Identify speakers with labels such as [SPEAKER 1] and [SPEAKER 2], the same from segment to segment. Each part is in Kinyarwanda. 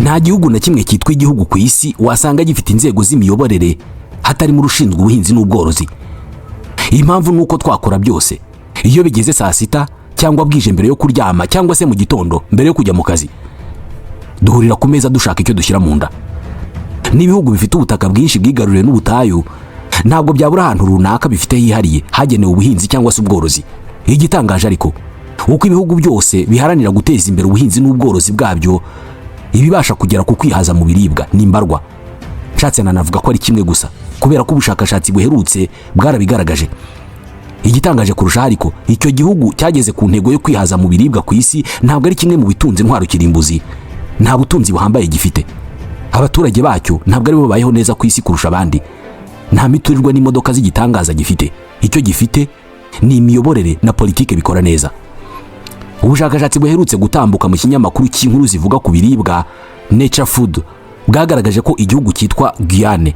[SPEAKER 1] nta gihugu na kimwe cyitwa igihugu ku isi wasanga gifite inzego z'imiyoborere hatarimo urushinzwe ubuhinzi n'ubworozi. Impamvu nuko twakora byose iyo bigeze saa sita cyangwa bwije mbere yo kuryama cyangwa se mu gitondo mbere yo kujya mu kazi, duhurira ku meza dushaka icyo dushyira mu nda. N'ibihugu bifite ubutaka bwinshi bwigaruriwe n'ubutayu ntabwo byabura ahantu runaka bifite hihariye hagenewe ubuhinzi cyangwa se ubworozi. Igitangaje ariko uko ibihugu byose biharanira guteza imbere ubuhinzi n'ubworozi bwabyo, ibibasha kugera ku kwihaza mu biribwa n'imbarwa. Nshatse nanavuga ko ari kimwe gusa kubera ko ubushakashatsi buherutse bwarabigaragaje. Igitangaje kurusha ariko icyo gihugu cyageze ku ntego yo kwihaza mu biribwa ku isi ntabwo ari kimwe mu bitunze intwaro kirimbuzi. Nta butunzi buhambaye gifite. Abaturage bacyo ntabwo ari bo babayeho neza ku isi kurusha abandi. Nta miturirwa n'imodoka z'igitangaza gifite. Icyo gifite ni imiyoborere na politike bikora neza. Ubushakashatsi buherutse gutambuka mu kinyamakuru cy'inkuru zivuga ku biribwa Nature Food bwagaragaje ko igihugu cyitwa Guyane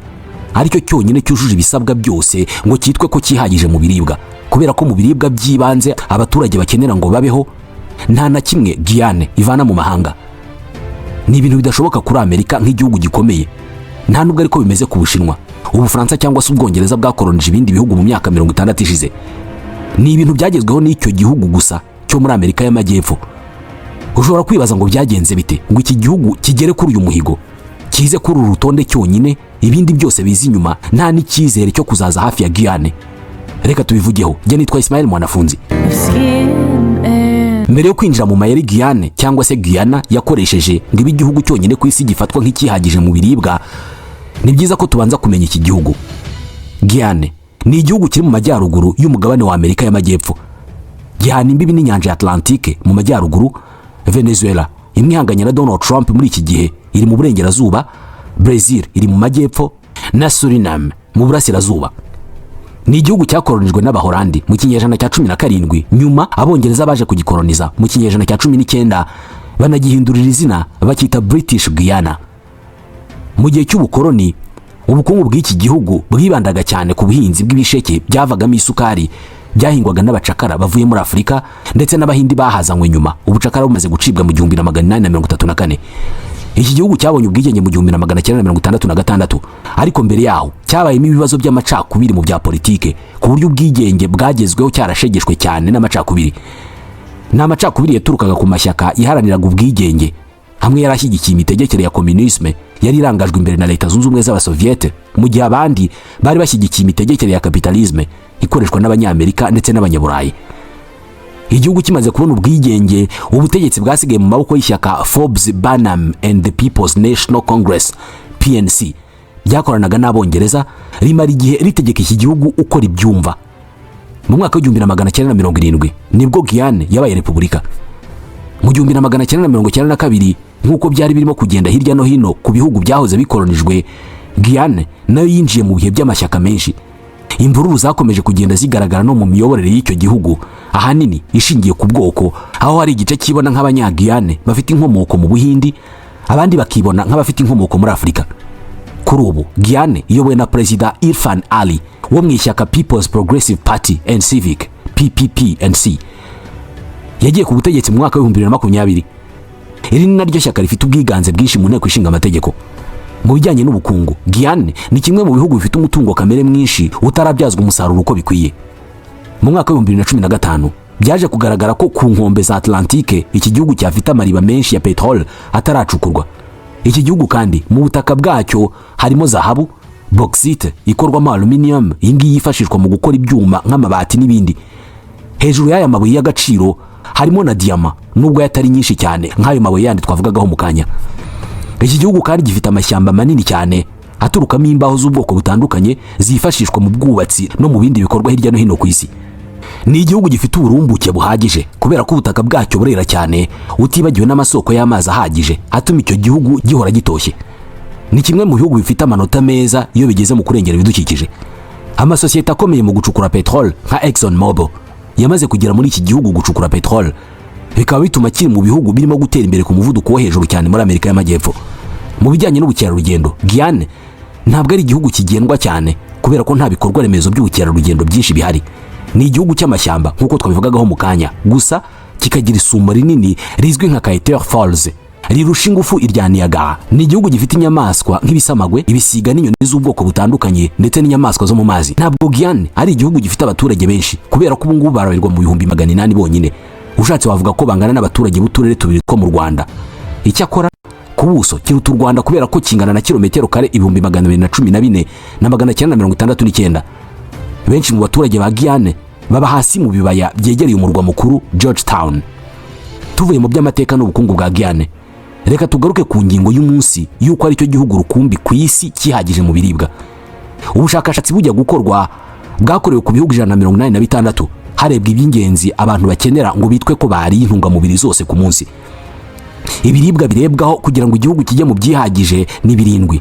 [SPEAKER 1] aricyo cyonyine cyujuje ibisabwa byose ngo cyitwe ko cyihagije mu biribwa, kubera ko mu biribwa by'ibanze abaturage bakenera ngo babeho nta na kimwe Guyane ivana mu mahanga. Ni ibintu bidashoboka kuri Amerika nk'igihugu gikomeye. Nta nubwo ariko bimeze ku Bushinwa, Ubufaransa cyangwa se Ubwongereza bwakoronije ibindi bihugu mu myaka 60 ishize. Ni ibintu byagezweho n'icyo gihugu gusa cyo muri Amerika y'Amajyepfo. Ushobora kwibaza ngo byagenze bite ngo iki gihugu kigere kuri uyu muhigo, kize kuri uru rutonde cyonyine, ibindi byose bizi inyuma, nta n'icyizere cyo kuzaza hafi ya Guyane. Reka tubivugeho. Njye nitwa Ismael Mwanafunzi. Mbere yo kwinjira mu mayeri Guyane cyangwa se Guyana yakoresheje ngo ibe igihugu cyonyine ku isi gifatwa nk'ikihagije mu biribwa, ni byiza ko tubanza kumenya iki gihugu. Guyane ni igihugu kiri mu majyaruguru y'umugabane wa Amerika y'Amajyepfo. Gihana imbibi n'inyanja ya Atlantique mu majyaruguru. Venezuela imwe ihanganye na Donald Trump muri iki gihe iri mu burengerazuba. Brazil iri mu majyepfo na Suriname mu burasirazuba. Ni igihugu cyakoronijwe n'Abahorandi mu kinyejana cya 17, nyuma Abongereza baje kugikoroniza mu kinyejana cya 19 banagihindurira izina bakita British Guyana. Mu gihe cy'ubukoroni ubukungu bw'iki gihugu bwibandaga cyane ku buhinzi bw'ibisheke byavagamo isukari byahingwaga n'abacakara bavuye muri Afurika ndetse n'Abahindi bahazanywe nyuma ubucakara bumaze gucibwa mu 1834. Iki gihugu cyabonye ubwigenge mu 1966, ariko mbere yaho cyabayemo ibibazo by'amacakubiri mu bya politike ku buryo ubwigenge bwagezweho cyarashegeshwe cyane n'amacakubiri. N'amacakubiri yaturukaga ku mashyaka iharaniraga ubwigenge. Hamwe yarashyigikiye imitegekere ya communisme yari irangajwe imbere na Leta Zunze Ubumwe z'Abasoviete, mu gihe abandi bari bashyigikiye imitegekere ya kapitalisme ikoreshwa n'Abanyamerika ndetse n'Abanyaburayi. Igihugu kimaze kubona ubwigenge, ubutegetsi bwasigaye mu maboko y'ishyaka Forbes Barnum and the People's National Congress PNC byakoranaga n'Abongereza, rimara igihe ritegeka iki gihugu uko ribyumva. Mu mwaka wa 1970 nibwo Guyane yabaye repubulika. Mu 1992 nk'uko byari birimo kugenda hirya no hino ku bihugu byahoze bikoronijwe, Guyane nayo yinjiye mu bihe by'amashyaka menshi. Imvururu zakomeje kugenda zigaragara no mu miyoborere y'icyo gihugu, ahanini ishingiye ku bwoko, aho hari igice kibona nk'Abanya-Guyane bafite inkomoko mu Buhindi, abandi bakibona nk'abafite inkomoko muri Afurika. Kuri ubu Guyane iyobowe na Perezida Irfan Ali wo mu ishyaka People's Progressive Party and Civic PPPNC. Yagiye ku butegetsi mu mwaka wa 2020. Iri ni naryo shyaka rifite ubwiganze bwinshi mu nteko ishinga amategeko. Mu bijyanye n'ubukungu, Guyane ni kimwe mu bihugu bifite umutungo kamere mwinshi utarabyazwa umusaruro uko bikwiye. Mu mwaka wa 2015 byaje kugaragara ko ku nkombe za Atlantique iki gihugu cyafite amariba menshi ya petrol ataracukurwa. Iki gihugu kandi mu butaka bwacyo harimo zahabu, bauxite ikorwamo aluminium, ingi yifashishwa mu gukora ibyuma nk'amabati n'ibindi. Hejuru y'aya mabuye y'agaciro harimo na diamant, nubwo yatari nyinshi cyane nk'ayo mabuye yandi twavugagaho mu kanya. Iki gihugu kandi gifite amashyamba manini cyane aturukamo imbaho z'ubwoko butandukanye zifashishwa mu bwubatsi no mu bindi bikorwa hirya no hino ku isi. Ni igihugu gifite uburumbuke buhagije kubera ko ubutaka bwacyo burera cyane, utibagiwe n'amasoko y'amazi ahagije atuma icyo gihugu gihora gitoshye. Ni kimwe mu bihugu bifite amanota meza iyo bigeze mu kurengera ibidukikije. Amasosiyete akomeye mu gucukura petrol nka Exxon Mobil yamaze kugera muri iki gihugu gucukura petrol, bikaba bituma kiri mu bihugu birimo gutera imbere ku muvuduko wo hejuru cyane muri Amerika y'Amajyepfo. Mu bijyanye n'ubukerarugendo, Guyane ntabwo ari igihugu kigendwa cyane kubera ko nta bikorwa remezo by'ubukerarugendo byinshi bihari. Ni igihugu cy'amashyamba nk'uko twabivugagaho mu kanya, gusa kikagira isumo rinini rizwi nka Kayiter Falls rirusha ingufu irya Niagara. Ni igihugu gifite inyamaswa nk'ibisamagwe, ibisiga n'inyoni z'ubwoko butandukanye ndetse n'inyamaswa zo mu mazi. Ntabwo Guyane ari igihugu gifite abaturage benshi kubera ko ubu ngubu bararirwa mu bihumbi 800 bonyine. Ushatse wavuga ko bangana n'abaturage b'uturere tubiri two mu Rwanda. Icyakora ku buso kiruta u Rwanda kubera ko kingana na kilometero kare 214 na 969. Benshi mu baturage ba Guyane baba hasi mu bibaya byegereye umurwa mukuru Georgetown. Tuvuye mu by'amateka n'ubukungu bwa Guyane, reka tugaruke ku ngingo y'umunsi y'uko ari cyo gihugu rukumbi ku isi kihagije mu biribwa. Ubushakashatsi bujya gukorwa bwakorewe ku bihugu 186 harebwa iby'ingenzi abantu bakenera ngo bitwe ko bari intungamubiri zose ku munsi. Ibiribwa birebwaho kugira ngo igihugu kijye mu byihagije ni 7.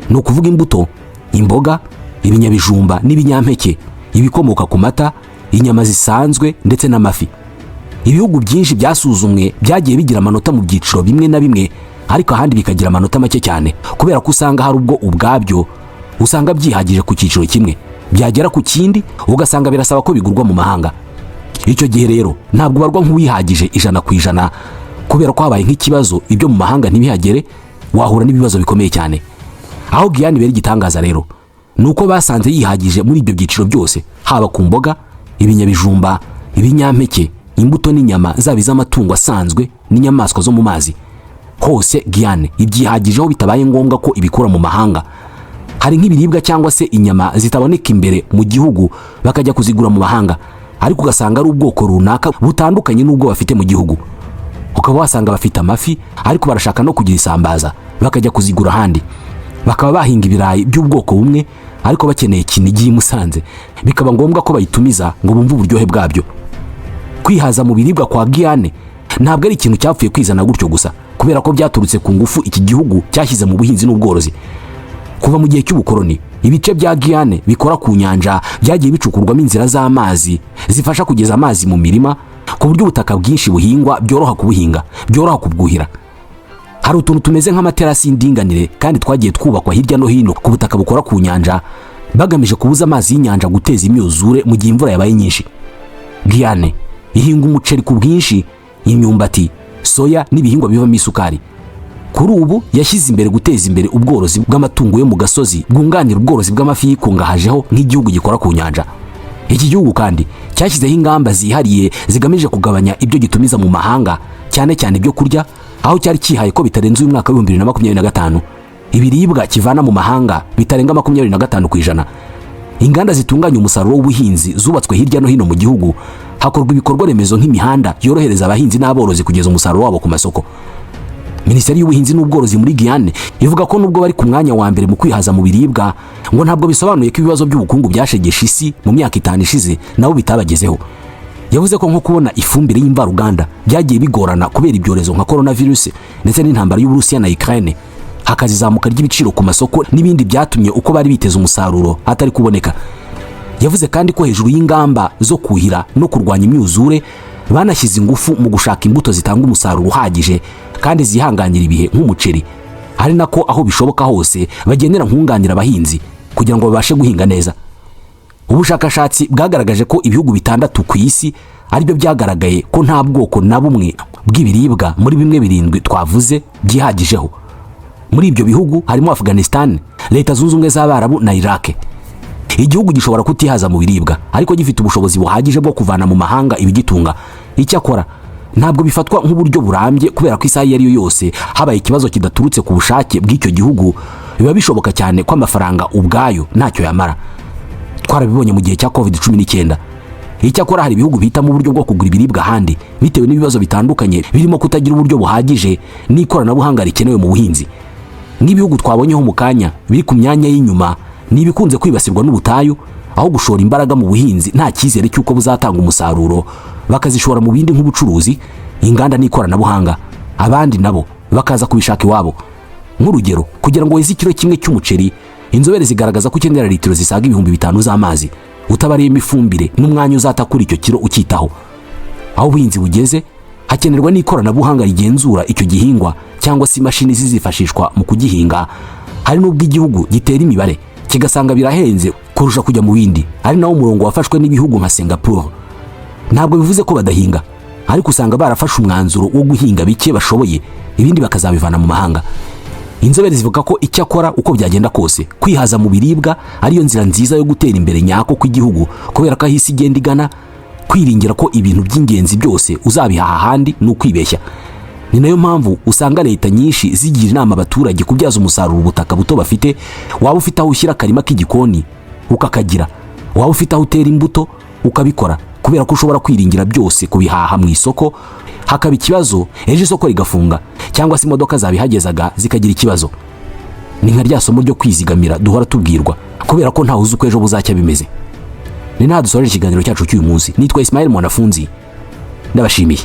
[SPEAKER 1] Ni ukuvuga imbuto, imboga, ibinyabijumba n'ibinyampeke, ibikomoka ku mata, inyama zisanzwe ndetse n'amafi. Ibihugu byinshi byasuzumwe byagiye bigira amanota mu byiciro bimwe na bimwe, ariko ahandi bikagira amanota make cyane kubera ko usanga hari ubwo ubwabyo usanga byihagije ku cyiciro kimwe, byagera ku kindi ugasanga birasaba ko bigurwa mu mahanga. Icyo gihe rero ntabwo barwa nk'uwihagije 100% kubera ko habaye nk'ikibazo ibyo mu mahanga ntibihagere, wahura n'ibibazo bikomeye cyane. Aho Guyane beri gitangaza rero nuko basanze yihagije muri ibyo byiciro byose, haba ku mboga, ibinyabijumba, ibinyampeke, imbuto n'inyama zaba iz'amatungo asanzwe n'inyamaswa zo mu mazi. Hose Guyane ibyihagijeho bitabaye ngombwa ko ibikura mu mahanga. Hari nk'ibiribwa cyangwa se inyama zitaboneka imbere mu gihugu bakajya kuzigura mu mahanga, ariko ugasanga ari ubwoko runaka butandukanye n'ubwo bafite mu gihugu. Ukaba wasanga bafite amafi ariko barashaka no kugira isambaza bakajya kuzigura ahandi. Bakaba bahinga ibirayi by'ubwoko bumwe ariko bakeneye Kinigi Musanze, bikaba ngombwa ko bayitumiza ngo bumve uburyohe bwabyo. Kwihaza mu biribwa kwa Guyane ntabwo ari ikintu cyapfuye kwizana gutyo gusa, kubera ko byaturutse ku ngufu iki gihugu cyashyize mu buhinzi n'ubworozi. Kuva mu gihe cy'ubukoroni, ibice bya Guyane bikora ku nyanja byagiye bicukurwamo inzira z'amazi zifasha kugeza amazi mu mirima, ku buryo ubutaka bwinshi buhingwa byoroha kubuhinga, byoroha kubwuhira. Hari utuntu tumeze nk'amaterasi y'indinganire kandi twagiye twubakwa hirya no hino ku butaka bukora ku nyanja bagamije kubuza amazi y'inyanja guteza imyuzure mu gihe imvura yabaye nyinshi. Guyane ihinga umuceri ku bwinshi, imyumbati, soya n'ibihingwa bivamo isukari. Kuri ubu yashyize imbere guteza imbere ubworozi bw'amatungo yo mu gasozi bwunganira ubworozi bw'amafi yikungahajeho nk'igihugu gikora ku nyanja. Iki gihugu kandi cyashyizeho ingamba zihariye zigamije kugabanya ibyo gitumiza mu mahanga, cyane cyane ibyo kurya, aho cyari kihaye ko bitarenze uyu mwaka wa 2025 ibiribwa kivana mu mahanga bitarenga 25%. Inganda zitunganya umusaruro w'ubuhinzi zubatswe hirya no hino mu gihugu, hakorwa ibikorwa remezo nk'imihanda yorohereza abahinzi n'aborozi kugeza umusaruro wabo ku masoko. Minisiteri y'ubuhinzi n'ubworozi muri Guyane ivuga ko nubwo bari ku mwanya wa mbere mu kwihaza mu biribwa, ngo ntabwo bisobanuye ko ibibazo by'ubukungu byashegeshe isi mu myaka 5 ishize nabo bitabagezeho. Yavuze ko nko kubona ifumbire y'imvaruganda byagiye bigorana kubera ibyorezo nka coronavirus ndetse n'intambara y'Uburusiya na Ukraine, hakazizamuka ry'ibiciro ku masoko n'ibindi byatumye uko bari biteza umusaruro atari kuboneka. Yavuze kandi ko hejuru y'ingamba zo kuhira no kurwanya imyuzure banashyize ingufu mu gushaka imbuto zitanga umusaruro uhagije kandi zihanganira ibihe nk'umuceri, ari nako aho bishoboka hose bagenera nkunganira abahinzi kugira ngo babashe guhinga neza. Ubushakashatsi bwagaragaje ko ibihugu 6 ku isi aribyo byagaragaye ko nta bwoko na bumwe bw'ibiribwa muri bimwe 7 twavuze byihagijeho. Muri ibyo bihugu harimo Afghanistan, Leta Zunze Ubumwe z'Abarabu na Iraq. Igihugu gishobora kutihaza mu biribwa ariko gifite ubushobozi buhagije bwo kuvana mu mahanga ibigitunga. Icyakora ntabwo bifatwa nk'uburyo burambye kubera ko isaha yari yo yose habaye ikibazo kidaturutse ku bushake bw'icyo gihugu, biba bishoboka cyane ko amafaranga ubwayo ntacyo yamara. Twarabibonye mu gihe cya COVID-19. Icyakora hari ibihugu bihitamo uburyo bwo kugura ibiribwa ahandi bitewe n'ibibazo bitandukanye birimo kutagira uburyo buhagije n'ikoranabuhanga rikenewe mu buhinzi. Nk'ibihugu twabonyeho mu kanya biri ku myanya y'inyuma ni ibikunze kwibasirwa n'ubutayu, aho gushora imbaraga mu buhinzi nta cyizere cy'uko buzatanga umusaruro, bakazishora mu bindi nk'ubucuruzi, inganda n'ikoranabuhanga. Abandi nabo bakaza kubishaka iwabo. Nk'urugero, kugira ngo weze ikiro kimwe cy'umuceri, inzobere zigaragaza ko ukenera litiro zisaga 5,000 z'amazi, utabariyemo ifumbire n'umwanya uzata kuri icyo kiro ukitaho. Aho ubuhinzi bugeze hakenerwa n'ikoranabuhanga rigenzura icyo gihingwa cyangwa se imashini zizifashishwa mu kugihinga. Hari n'ubwo igihugu gitera imibare kigasanga birahenze kurusha kujya mu bindi, ari nawo umurongo wafashwe n'ibihugu nka Singapore. Ntabwo bivuze ko badahinga, ariko usanga barafashe umwanzuro wo guhinga bike bashoboye ibindi bakazabivana mu mahanga. Inzobere zivuga ko icyakora uko byagenda kose kwihaza mu biribwa ariyo nzira nziza yo gutera imbere nyako kw'igihugu, kubera ko ahisi igenda igana. Kwiringira ko ibintu by'ingenzi byose uzabihaha ahandi ni ukwibeshya. Ni nayo mpamvu usanga leta nyinshi zigira inama abaturage kubyaza umusaruro ubutaka buto bafite. Waba ufite aho ushyira akarima k'igikoni ukakagira, waba ufite aho utera imbuto ukabikora, kubera ko ushobora kwiringira byose kubihaha mu isoko, hakaba ikibazo ejo isoko rigafunga cyangwa se imodoka zabihagezaga zikagira ikibazo. Ni nka rya somo ryo kwizigamira duhora tubwirwa, kubera ko ntawe uzi uko ejo buzacya bimeze. Ni naha dusoreje ikiganiro cyacu cy'uyu munsi. Nitwa Ismael Mwanafunzi, ndabashimiye.